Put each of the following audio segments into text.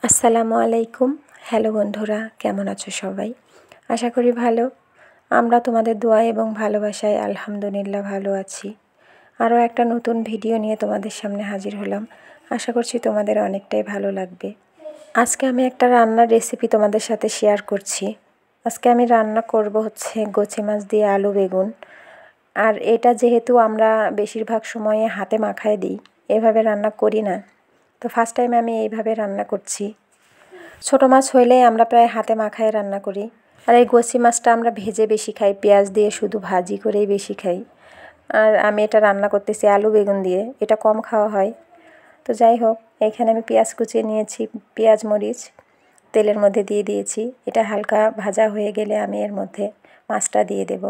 আসসালামু আলাইকুম। হ্যালো বন্ধুরা, কেমন আছো সবাই? আশা করি ভালো। আমরা তোমাদের দোয়া এবং ভালোবাসায় আলহামদুলিল্লাহ ভালো আছি। আরও একটা নতুন ভিডিও নিয়ে তোমাদের সামনে হাজির হলাম। আশা করছি তোমাদের অনেকটাই ভালো লাগবে। আজকে আমি একটা রান্নার রেসিপি তোমাদের সাথে শেয়ার করছি। আজকে আমি রান্না করব হচ্ছে গোচি মাছ দিয়ে আলু বেগুন। আর এটা যেহেতু আমরা বেশিরভাগ সময়ে হাতে মাখায় দিই, এভাবে রান্না করি না। তো ফার্স্ট টাইম আমি এইভাবে রান্না করছি। ছোটো মাছ হইলেই আমরা প্রায় হাতে মাখায় রান্না করি। আর এই গোচি মাছটা আমরা ভেজে বেশি খাই, পেঁয়াজ দিয়ে শুধু ভাজি করেই বেশি খাই। আর আমি এটা রান্না করতেছি আলু বেগুন দিয়ে, এটা কম খাওয়া হয়। তো যাই হোক, এখানে আমি পেঁয়াজ কুচিয়ে নিয়েছি, পেঁয়াজ মরিচ তেলের মধ্যে দিয়ে দিয়েছি। এটা হালকা ভাজা হয়ে গেলে আমি এর মধ্যে মাছটা দিয়ে দেব।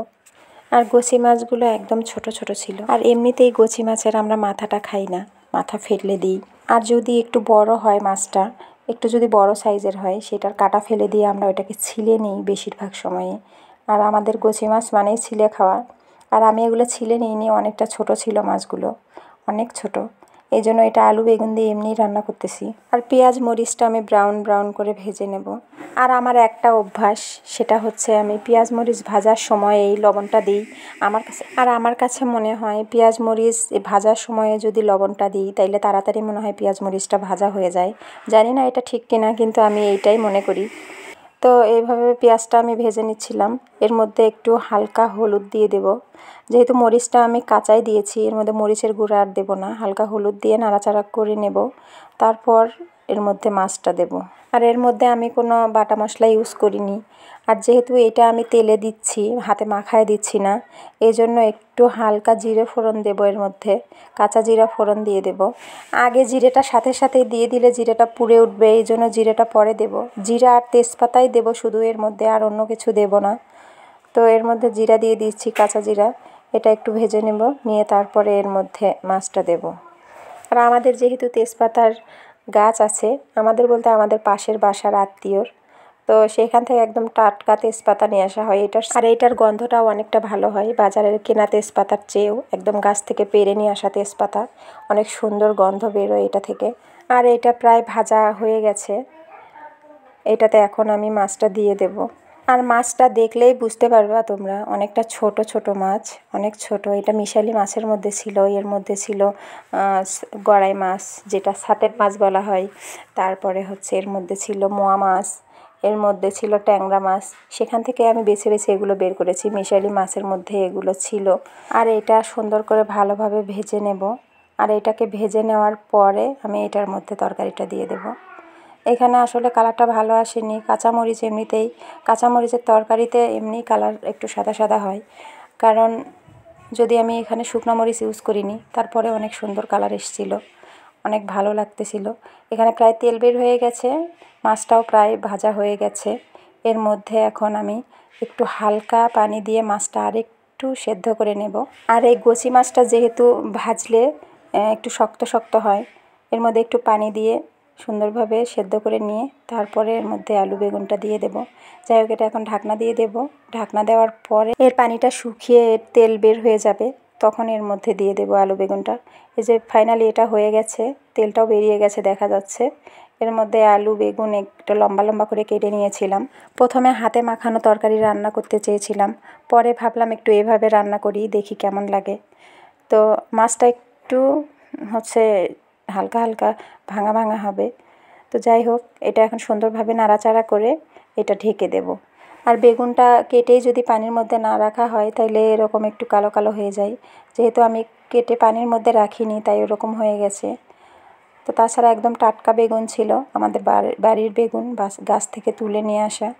আর গোচি মাছগুলো একদম ছোট ছোট ছিল। আর এমনিতেই গোচি মাছের আমরা মাথাটা খাই না, মাথা ফেলে দিই। আর যদি একটু বড় হয় মাছটা, একটু যদি বড় সাইজের হয়, সেটার কাটা ফেলে দিয়ে আমরা ওটাকে ছিলে নিই বেশিরভাগ সময়ে। আর আমাদের গোচি মাছ মানেই ছিলে খাওয়া। আর আমি এগুলো ছিলে নিইনি, অনেকটা ছোট ছিল মাছগুলো, অনেক ছোট। এই জন্য এটা আলু বেগুন দিয়ে এমনিই রান্না করতেছি। আর পেঁয়াজ মরিচটা আমি ব্রাউন ব্রাউন করে ভেজে নেব। আর আমার একটা অভ্যাস, সেটা হচ্ছে আমি পেঁয়াজ মরিচ ভাজার সময় এই লবণটা দিই। আমার কাছে মনে হয় পেঁয়াজ মরিচ ভাজার সময়ে যদি লবণটা দিই, তাইলে তাড়াতাড়ি মনে হয় পেঁয়াজ মরিচটা ভাজা হয়ে যায়। জানি না এটা ঠিক কিনা, কিন্তু আমি এইটাই মনে করি। তো এইভাবে পেঁয়াজটা আমি ভেজে নিচ্ছিলাম। এর মধ্যে একটু হালকা হলুদ দিয়ে দেব। যেহেতু মরিচটা আমি কাঁচাই দিয়েছি, এর মধ্যে মরিচের গুঁড়া আর দেবো না। হালকা হলুদ দিয়ে নাড়াচাড়া করে নেব। তারপর এর মধ্যে মাছটা দেব। আর এর মধ্যে আমি কোনো বাটা মশলা ইউজ করিনি। আর যেহেতু এটা আমি তেলে দিচ্ছি, হাতে মাখায় দিচ্ছি না, এই জন্য একটু হালকা জিরে ফোড়ন দেব এর মধ্যে। কাঁচা জিরা ফোড়ন দিয়ে দেব। আগে জিরেটা সাথে সাথে দিয়ে দিলে জিরেটা পুড়ে উঠবে, এই জন্য জিরেটা পরে দেব। জিরা আর তেজপাতাই দেব শুধু এর মধ্যে, আর অন্য কিছু দেব না। তো এর মধ্যে জিরা দিয়ে দিচ্ছি, কাঁচা জিরা। এটা একটু ভেজে নেব, নিয়ে তারপরে এর মধ্যে মাছটা দেব। আর আমাদের যেহেতু তেজপাতার গাছ আছে, আমাদের বলতে আমাদের পাশের বাসার আত্মীয়র, তো সেখান থেকে একদম টাটকা তেজপাতা নিয়ে আসা হয়। এটার গন্ধটাও অনেকটা ভালো হয় বাজারের কেনা তেজপাতার চেয়েও। একদম গাছ থেকে পেড়ে নিয়ে আসা তেজপাতা, অনেক সুন্দর গন্ধ বেরোয় এটা থেকে। আর এটা প্রায় ভাজা হয়ে গেছে। এটাতে এখন আমি মাছটা দিয়ে দেব। আর মাছটা দেখলেই বুঝতে পারবা তোমরা, অনেকটা ছোট ছোট মাছ, অনেক ছোট। এটা মিশালি মাছের মধ্যে ছিল। এর মধ্যে ছিল গড়াই মাছ, যেটা সাতের মাছ বলা হয়। তারপরে হচ্ছে এর মধ্যে ছিল মোয়া মাছ, এর মধ্যে ছিল ট্যাংরা মাছ। সেখান থেকে আমি বেছে বেছে এগুলো বের করেছি। মিশালি মাছের মধ্যে এগুলো ছিল। আর এটা সুন্দর করে ভালোভাবে ভেজে নেব। আর এটাকে ভেজে নেওয়ার পরে আমি এটার মধ্যে তরকারিটা দিয়ে দেব। এখানে আসলে কালারটা ভালো আসেনি। কাঁচামরিচ এমনিতেই, কাঁচামরিচের তরকারিতে এমনি কালার একটু সাদা সাদা হয়। কারণ যদি আমি এখানে শুকনো মরিচ ইউজ করিনি, তারপরে অনেক সুন্দর কালার এসেছিল, অনেক ভালো লাগতেছিল। এখানে প্রায় তেল বের হয়ে গেছে, মাছটাও প্রায় ভাজা হয়ে গেছে। এর মধ্যে এখন আমি একটু হালকা পানি দিয়ে মাছটা আরেকটু সেদ্ধ করে নেব। আর এই গোচি মাছটা যেহেতু ভাজলে একটু শক্ত শক্ত হয়, এর মধ্যে একটু পানি দিয়ে সুন্দরভাবে সেদ্ধ করে নিয়ে তারপরে এর মধ্যে আলু বেগুনটা দিয়ে দেব। যাই হোক, এটা এখন ঢাকনা দিয়ে দেব। ঢাকনা দেওয়ার পরে এর পানিটা শুকিয়ে তেল বের হয়ে যাবে, তখন এর মধ্যে দিয়ে দেব আলু বেগুনটা। এই যে ফাইনালি এটা হয়ে গেছে, তেলটাও বেরিয়ে গেছে দেখা যাচ্ছে। এর মধ্যে আলু বেগুন একটু লম্বা লম্বা করে কেটে নিয়েছিলাম। প্রথমে হাতে মাখানো তরকারি রান্না করতে চেয়েছিলাম, পরে ভাবলাম একটু এভাবে রান্না করি, দেখি কেমন লাগে। তো মাছটা একটু হচ্ছে হালকা হালকা ভাঙা ভাঙা হবে। তো যাই হোক, এটা এখন সুন্দরভাবে নাড়াচাড়া করে এটা ঢেকে দেব। আর বেগুনটা কেটেই যদি পানির মধ্যে না রাখা হয়, তাইলে এরকম একটু কালো কালো হয়ে যায়। যেহেতু আমি কেটে পানির মধ্যে রাখিনি, তাই ওরকম হয়ে গেছে। তো তাছাড়া একদম টাটকা বেগুন ছিল, আমাদের বাড়ির বেগুন, গাছ থেকে তুলে নিয়ে আসা।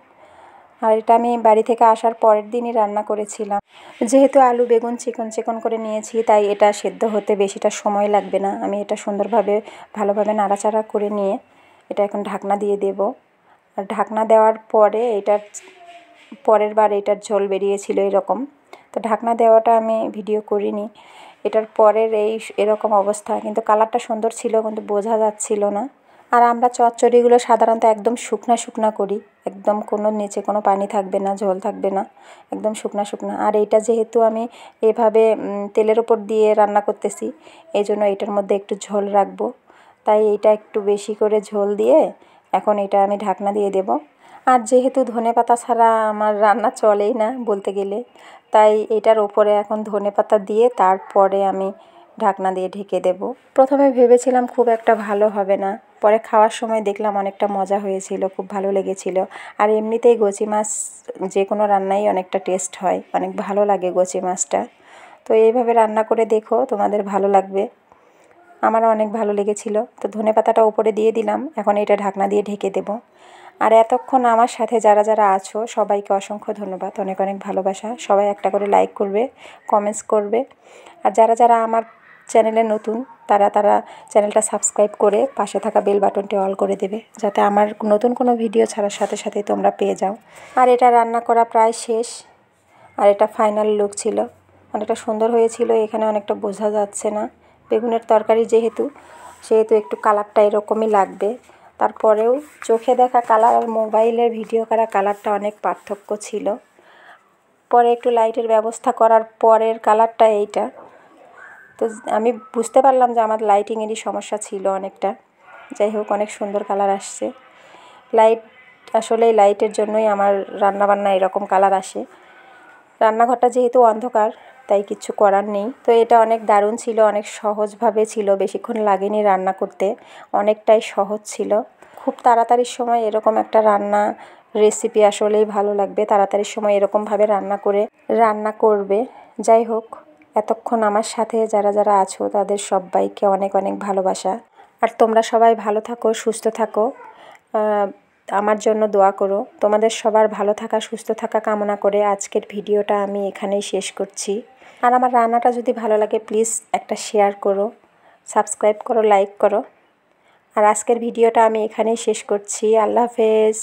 আর এটা আমি বাড়ি থেকে আসার পরের দিনই রান্না করেছিলাম। যেহেতু আলু বেগুন চিকন চিকন করে নিয়েছি, তাই এটা সেদ্ধ হতে বেশিটা সময় লাগবে না। আমি এটা সুন্দরভাবে ভালোভাবে নাড়াচাড়া করে নিয়ে এটা এখন ঢাকনা দিয়ে দেব। আর ঢাকনা দেওয়ার পরে পরের বার এটার ঝোল বেরিয়েছিল এরকম। তো ঢাকনা দেওয়াটা আমি ভিডিও করিনি। এটার পরের এরকম অবস্থা, কিন্তু কালারটা সুন্দর ছিল, কিন্তু বোঝা যাচ্ছিল না। আর আমরা চচ্চড়িগুলো সাধারণত একদম শুকনা শুকনা করি, একদম কোনো নিচে কোনো পানি থাকবে না, ঝোল থাকবে না, একদম শুকনা শুকনা। আর এইটা যেহেতু আমি এভাবে তেলের ওপর দিয়ে রান্না করতেছি, এই জন্য এটার মধ্যে একটু ঝোল রাখবো। তাই এইটা একটু বেশি করে ঝোল দিয়ে এখন এটা আমি ঢাকনা দিয়ে দেব। আর যেহেতু ধনেপাতা ছাড়া আমার রান্না চলেই না বলতে গেলে, তাই এটার ওপরে এখন ধনেপাতা দিয়ে তারপরে আমি ঢাকনা দিয়ে ঢেকে দেব। প্রথমে ভেবেছিলাম খুব একটা ভালো হবে না, পরে খাওয়ার সময় দেখলাম অনেকটা মজা হয়েছিল, খুব ভালো লেগেছিল। আর এমনিতেই গোচি মাছ যে কোনো রান্নাই অনেকটা টেস্ট হয়, অনেক ভালো লাগে গোচি মাছটা। তো এইভাবে রান্না করে দেখো, তোমাদের ভালো লাগবে। আমারও অনেক ভালো লেগেছিল। তো ধনেপাতাটা উপরে দিয়ে দিলাম, এখন এটা ঢাকনা দিয়ে ঢেকে দেব। আর এতক্ষণ আমার সাথে যারা যারা আছো সবাইকে অসংখ্য ধন্যবাদ, অনেক অনেক ভালোবাসা। সবাই একটা করে লাইক করবে, কমেন্টস করবে। আর যারা যারা আমার চ্যানেলে নতুন তারা চ্যানেলটা সাবস্ক্রাইব করে পাশে থাকা বেল বাটনটি অল করে দেবে, যাতে আমার নতুন কোনো ভিডিও ছাড়ার সাথে সাথেই তোমরা পেয়ে যাও। আর এটা রান্না করা প্রায় শেষ, আর এটা ফাইনাল লুক ছিল। অনেকটা সুন্দর হয়েছিল, এখানে অনেকটা বোঝা যাচ্ছে না। বেগুনের তরকারি যেহেতু একটু কালারটা এরকমই লাগবে। তারপরেও চোখে দেখা কালার আর মোবাইলের ভিডিও করা কালারটা অনেক পার্থক্য ছিল। পরে একটু লাইটের ব্যবস্থা করার পরের কালারটা এইটা। তো আমি বুঝতে পারলাম যে আমার লাইটিংয়েরই সমস্যা ছিল অনেকটা। যাই হোক, অনেক সুন্দর কালার আসছে। আসলে লাইটের জন্যই আমার রান্নাবান্না এরকম কালার আসে। রান্নাঘরটা যেহেতু অন্ধকার, তাই কিছু করার নেই। তো এটা অনেক দারুণ ছিল, অনেক সহজভাবে ছিল, বেশিক্ষণ লাগেনি রান্না করতে, অনেকটাই সহজ ছিল। খুব তাড়াতাড়ির সময় এরকম একটা রেসিপি আসলেই ভালো লাগবে। তাড়াতাড়ির সময় এরকমভাবে রান্না করবে। যাই হোক, এতক্ষণ আমার সাথে যারা যারা আছো তাদের সবাইকে অনেক অনেক ভালোবাসা। আর তোমরা সবাই ভালো থাকো, সুস্থ থাকো, আমার জন্য দোয়া করো। তোমাদের সবার ভালো থাকা, সুস্থ থাকা কামনা করে আজকের ভিডিওটা আমি এখানেই শেষ করছি। আর আমার রান্নাটা যদি ভালো লাগে প্লিজ একটা শেয়ার করো, সাবস্ক্রাইব করো, লাইক করো। আর আজকের ভিডিওটা আমি এখানেই শেষ করছি। আল্লাহ হাফেজ।